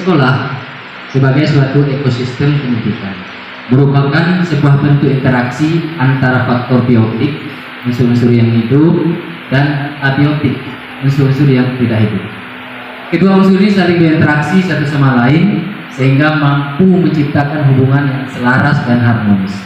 sekolah sebagai suatu ekosistem pendidikan merupakan sebuah bentuk interaksi antara faktor biotik, unsur-unsur yang hidup, dan abiotik, unsur-unsur yang tidak hidup. Kedua unsur ini saling berinteraksi satu sama lain sehingga mampu menciptakan hubungan yang selaras dan harmonis.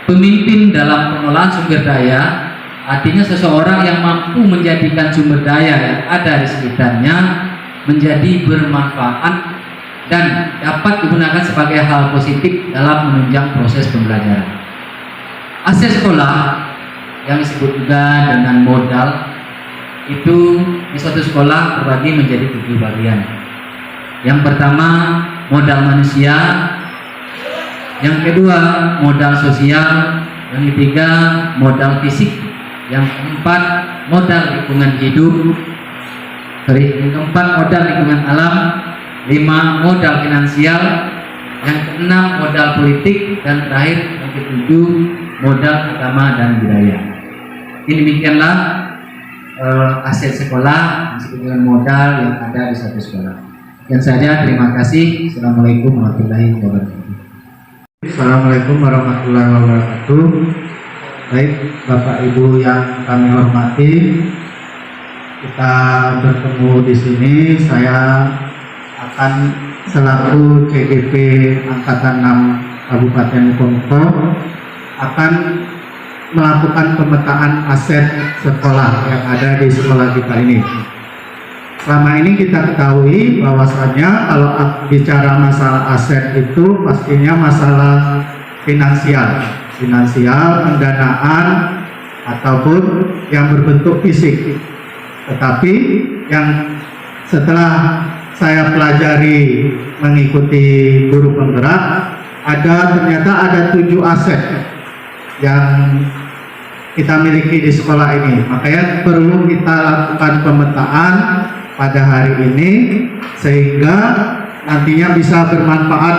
Pemimpin dalam pengelolaan sumber daya artinya seseorang yang mampu menjadikan sumber daya yang ada di sekitarnya menjadi bermanfaat dan dapat digunakan sebagai hal positif dalam menunjang proses pembelajaran. Aset sekolah yang disebut juga dengan modal itu di suatu sekolah terbagi menjadi 7 bagian. Yang pertama modal manusia, yang kedua modal sosial, yang ketiga modal fisik, yang keempat modal lingkungan hidup, yang keempat modal lingkungan alam, 5 modal finansial, yang keenam modal politik, dan terakhir yang ketujuh modal agama dan budaya. Ini demikianlah aset sekolah disebut dengan modal yang ada di satu sekolah. Dan saja, terima kasih. Assalamualaikum warahmatullahi wabarakatuh. Assalamualaikum warahmatullahi wabarakatuh. Baik Bapak Ibu yang kami hormati, kita bertemu di sini. Saya akan selaku CGP Angkatan 6 Kabupaten Mukomuko akan melakukan pemetaan aset sekolah yang ada di sekolah kita ini. Selama ini kita ketahui bahwasannya kalau bicara masalah aset itu pastinya masalah finansial, pendanaan ataupun yang berbentuk fisik. Tetapi yang setelah saya pelajari mengikuti guru penggerak, ternyata ada 7 aset yang kita miliki di sekolah ini. Makanya perlu kita lakukan pemetaan pada hari ini sehingga nantinya bisa bermanfaat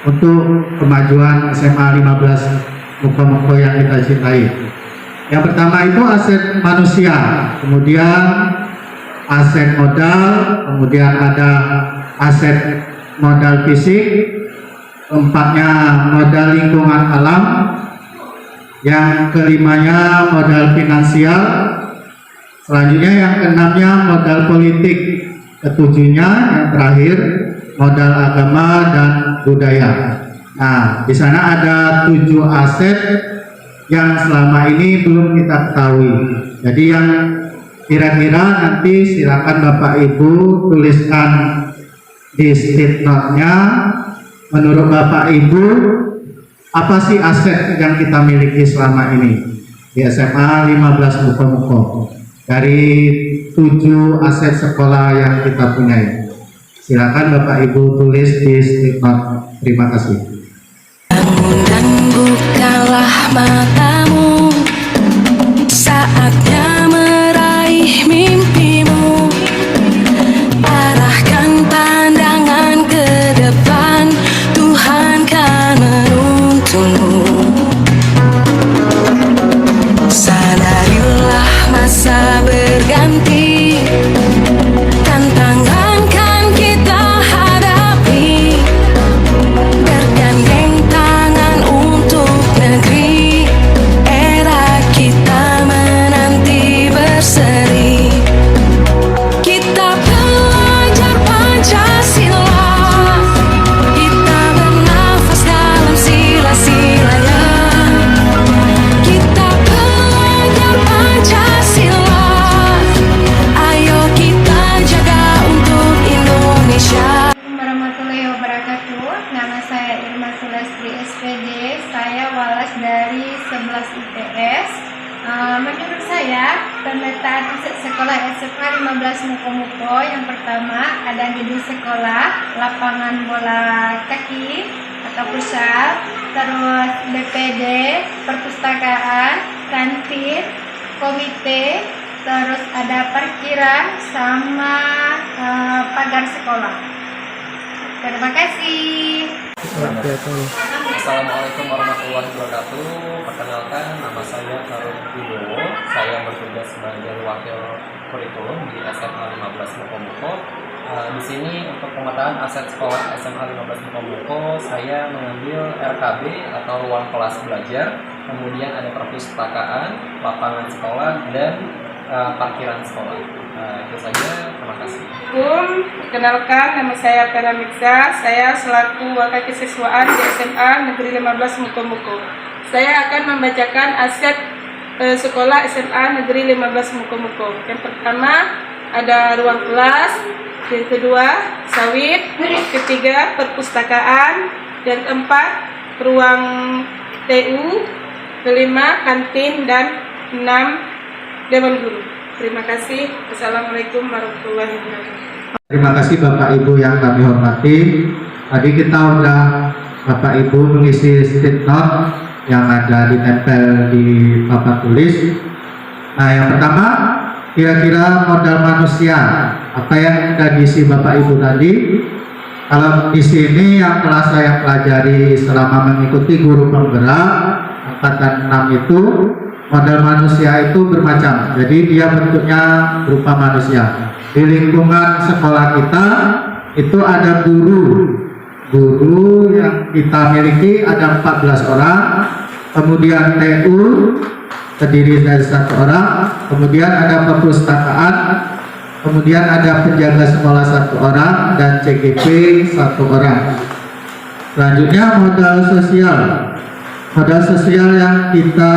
untuk kemajuan SMA 15 Mukomuko yang kita cintai. Yang pertama itu aset manusia, kemudian aset modal, kemudian ada aset modal fisik, keempatnya modal lingkungan alam, yang kelimanya modal finansial, selanjutnya yang keenamnya modal politik, ketujuhnya yang terakhir modal agama dan budaya. Nah, di sana ada 7 aset yang selama ini belum kita ketahui. Jadi yang kira-kira nanti silakan Bapak Ibu tuliskan di state note-nya, menurut Bapak Ibu apa sih aset yang kita miliki selama ini di SMA 15 Mukomuko dari 7 aset sekolah yang kita punyai. Silakan Bapak Ibu tulis di state note. Terima kasih. Dan bukalah matamu, saatnya meraih mimpimu. Arahkan pandangan ke depan, Tuhan kan menuntunmu. Sadarilah masa berganti, tantangan kan kita hadapi. Bergandeng tangan untuk negeri, era kita menanti berseri. Kita belajar Pancasila, kita bernafas dalam sila-silanya. Kita belajar Pancasila, ayo kita jaga untuk Indonesia. Warahmatullahi wabarakatuh. Nama saya Irma Sulastri SPD. Saya walas dari 11 IPS. Menurut saya, pemetaan aset sekolah SMA 15 Mukomuko yang pertama ada gedung sekolah, lapangan bola kaki atau futsal, terus BPD, perpustakaan, kantin, komite, terus ada parkiran sama pagar sekolah. Terima kasih. Assalamualaikum warahmatullahi wabarakatuh. Perkenalkan, nama saya Karun Wibowo. Saya bertugas sebagai wakil kurikulum di SMA 15 Mukomuko. Di sini untuk pemetaan aset sekolah SMA 15 Mukomuko, saya mengambil RKB atau ruang kelas belajar, kemudian ada perpustakaan, lapangan sekolah, dan parkiran sekolah. Itu saja, terima kasih. Kenalkan, nama saya Vera Miksa. Saya selaku wakil kesiswaan di SMA Negeri 15 Mukomuko. Saya akan membacakan aset sekolah SMA Negeri 15 Mukomuko. Yang pertama ada ruang kelas, yang kedua sawit, ketiga perpustakaan, yang keempat ruang TU, kelima kantin, dan 6 dewan guru. Terima kasih. Assalamualaikum warahmatullahi wabarakatuh. Terima kasih Bapak Ibu yang kami hormati. Tadi kita udah Bapak Ibu mengisi state note yang ada ditempel di papan tulis. Nah, yang pertama, kira-kira modal manusia apa yang sudah diisi Bapak Ibu tadi. Kalau di sini yang telah saya pelajari selama mengikuti guru penggerak angkatan 6 itu, modal manusia itu bermacam. Jadi dia bentuknya berupa manusia. Di lingkungan sekolah kita itu ada guru yang kita miliki ada 14 orang, kemudian TU terdiri dari 1 orang, kemudian ada perpustakaan, kemudian ada penjaga sekolah 1 orang, dan CGP 1 orang. Selanjutnya modal sosial yang kita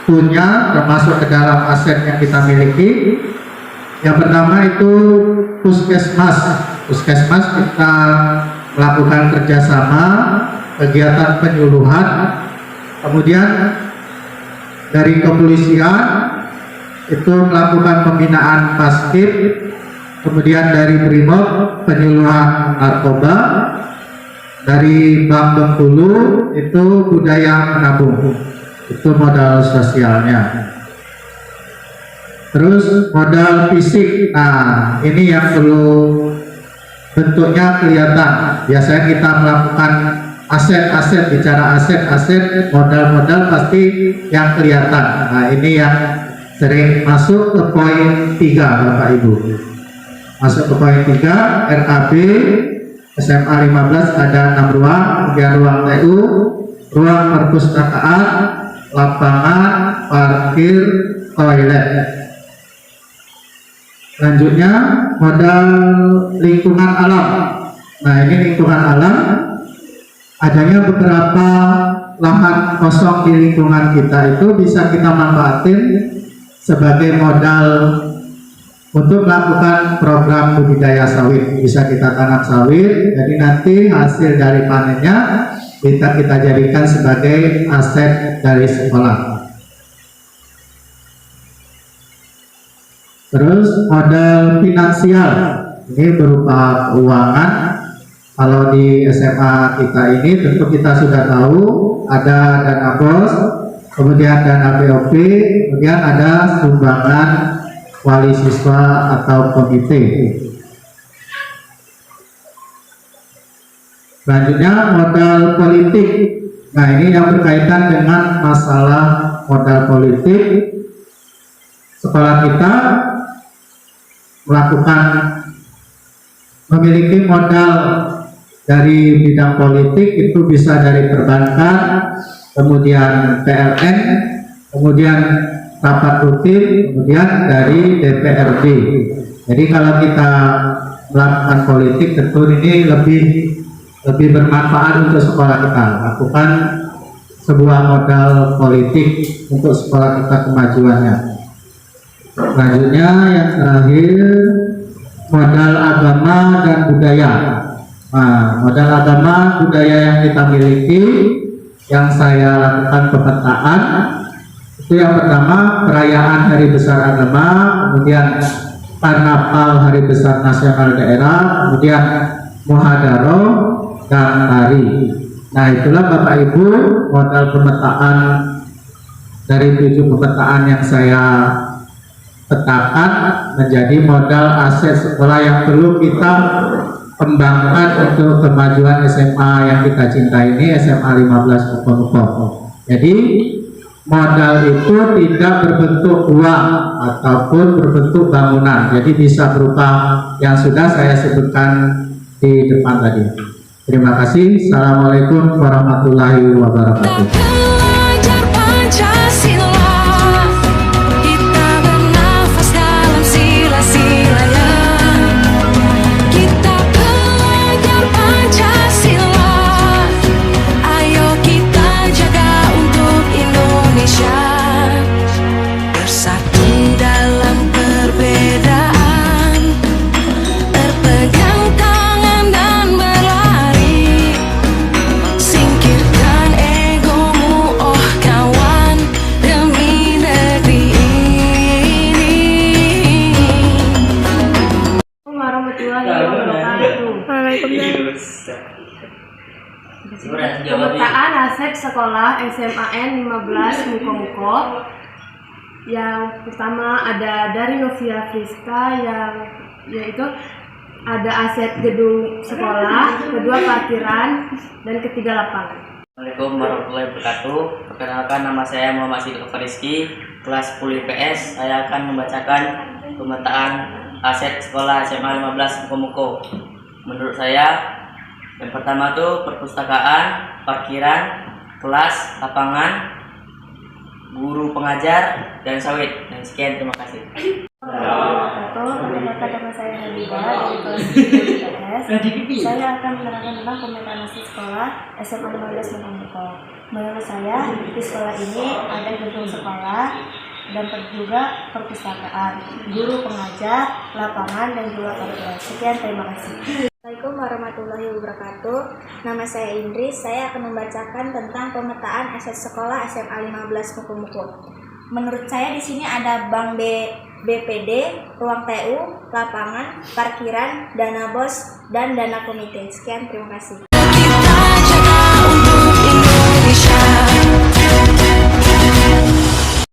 punya termasuk ke dalam aset yang kita miliki. Yang pertama itu puskesmas kita melakukan kerjasama kegiatan penyuluhan, kemudian dari kepolisian itu melakukan pembinaan paskib, kemudian dari Brimob penyuluhan narkoba, dari Bank Bengkulu itu budaya menabung, itu modal sosialnya. Terus modal fisik, nah ini yang perlu bentuknya kelihatan. Biasanya kita melakukan aset-aset, bicara aset-aset, modal-modal pasti yang kelihatan. Nah ini yang sering masuk ke poin 3 Bapak Ibu. Masuk ke poin 3, RAB SMA 15 ada 6 ruang, kemudian ruang TU, ruang perpustakaan, lapangan, parkir, toilet. Selanjutnya modal lingkungan alam. Nah ini lingkungan alam, adanya beberapa lahan kosong di lingkungan kita itu bisa kita manfaatin sebagai modal untuk melakukan program budidaya sawit. Bisa kita tanam sawit, jadi nanti hasil dari panennya kita jadikan sebagai aset dari sekolah. Terus modal finansial, ini berupa keuangan. Kalau di SMA kita ini tentu kita sudah tahu ada dana BOS, kemudian dana BOP, kemudian ada sumbangan wali siswa atau komite. Selanjutnya modal politik. Nah ini yang berkaitan dengan masalah modal politik. Sekolah kita memiliki modal dari bidang politik, itu bisa dari perbankan, kemudian PLN, kemudian rapat rutin, kemudian dari DPRD. Jadi kalau kita melakukan politik tentu ini lebih bermanfaat untuk sekolah kita. Lakukan sebuah modal politik untuk sekolah kita kemajuannya. Selanjutnya yang terakhir modal agama dan budaya. Nah, modal agama budaya yang kita miliki, yang saya lakukan pemetaan, itu yang pertama perayaan Hari Besar Agama, kemudian Karnaval Hari Besar Nasional Daerah, kemudian Muhadharoh dan Tari. Nah itulah Bapak Ibu modal pemetaan dari 7 pemetaan yang saya petakan menjadi modal aset sekolah yang perlu kita kembangkan untuk kemajuan SMA yang kita cintai ini, SMA 15 Mukomuko. Jadi modal itu tidak berbentuk uang ataupun berbentuk bangunan, jadi bisa berupa yang sudah saya sebutkan di depan tadi. Terima kasih. Assalamualaikum warahmatullahi wabarakatuh. Belajar Pancasila, kita bernafas dalam sila-silanya. Kita belajar Pancasila, ayo kita jaga untuk Indonesia. Bersatu dalam perbedaan, berpegang tangan dan berlari. Singkirkan egomu, oh kawan, demi negeri ini. Warahmatullahi wabarakatuh. Pemetaan aset sekolah SMAN 15 Muko-Muko. Yang pertama ada dari Novia Friska, yang yaitu ada aset gedung sekolah, kedua parkiran, dan ketiga lapangan. Assalamualaikum warahmatullahi wabarakatuh. Perkenalkan, nama saya Muhammad Siddiq Fariski, kelas 10 IPS. Saya akan membacakan pemetaan aset sekolah SMA 15 Muko-Muko. Menurut saya, yang pertama tuh perpustakaan, parkiran, kelas, lapangan, guru pengajar, dan sawit. Dan sekian, terima kasih. Perkenalkan, nama saya Habibah dari kelas 10 IPS. Saya akan menerangkan tentang pemetaan aset sekolah SMA 15 Muko-Muko. Menurut saya, di sekolah ini ada gedung sekolah dan juga perpustakaan, guru pengajar, lapangan, dan juga parkiran. Sekian, terima kasih. Assalamualaikum warahmatullahi wabarakatuh. Nama saya Indris. Saya akan membacakan tentang pemetaan aset sekolah SMA 15 Muko-Muko. Menurut saya di sini ada bank BPD, ruang TU, lapangan, parkiran, dana BOS, dan dana komite. Sekian, terima kasih.